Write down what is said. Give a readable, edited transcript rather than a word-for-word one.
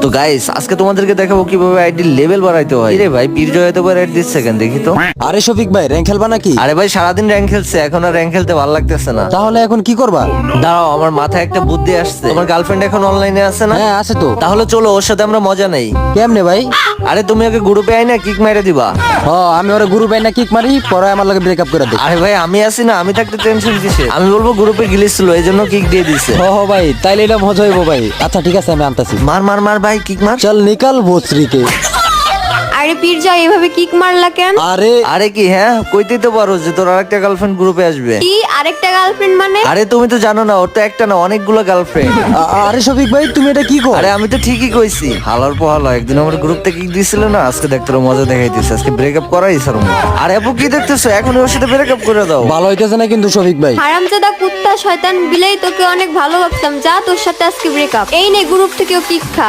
তো গাইস আজকে তোমাদেরকে দেখাবো কিভাবে আইডি লেভেল বাড়াইতে হয়। রে ভাই বীরজয় এত বার অ্যাড দিচ্ছে কেন দেখি তো। আরে শফিক ভাই র্যাঙ্ক খেলবা নাকি? আরে ভাই সারাদিন র্যাঙ্ক খেলছে, এখন আর র্যাঙ্ক খেলতে ভালো লাগতেছে না। তাহলে এখন কি করবা? দাঁড়াও, আমার মাথায় একটা বুদ্ধি আসছে। তোমার গার্লফ্রেন্ড এখন অনলাইনে আছে না? হ্যাঁ আছে তো। তাহলে চলো ওর সাথে আমরা মজা নেই। কেমনে ভাই? আরে তুমি ওকে গ্রুপে আই না কিক মেরে দিবা। ও আমি ওরে গুরু ভাই না কিক মারি, পরে আমার লগে ব্রেকআপ করে দেই। আরে ভাই আমি আছি না, আমি থাকতে টেনশন কিসে? আমি বলবো গ্রুপে গিলিস ছিল এই জন্য কিক দিয়ে দিছে। ও ভাই তাইলে এটা মজা হইব ভাই। আচ্ছা ঠিক আছে আমি আনতাছি। মার মার মার ভাই কিক মার। চল নিকাল ভোসরিকে। আরে পীরজয় এভাবে কিক মারলা কেন? আরে আরে কি হ্যাঁ কইতেই তো পারো যে তোর আরেকটা গার্লফ্রেন্ড গ্রুপে আসবে। কি আরেকটা গার্লফ্রেন্ড মানে? আরে তুমি তো জানো না, ওর তো একটা না অনেকগুলো গার্লফ্রেন্ড। আরে শফিক ভাই তুমি এটা কি কর? আরে আমি তো ঠিকই কইছি। হালার পোহালা একদিন আমার গ্রুপ থেকে কিক দিছিল না, আজকে দেখ তোর মজা দেখাইতেছে। আজকে ব্রেকআপ করাই স্যার। আরে আপু কি দেখতেছো? এখন ওর সাথে ব্রেকআপ করে দাও। ভালো হইতেছে না কিন্তু শফিক ভাই। হারামজাদা কুত্তা শয়তান বিলাই, তোকে অনেক ভালো ভাবতাম। যা তোর সাথে আজকে ব্রেকআপ। এই নে গ্রুপ থেকেও কিক খা।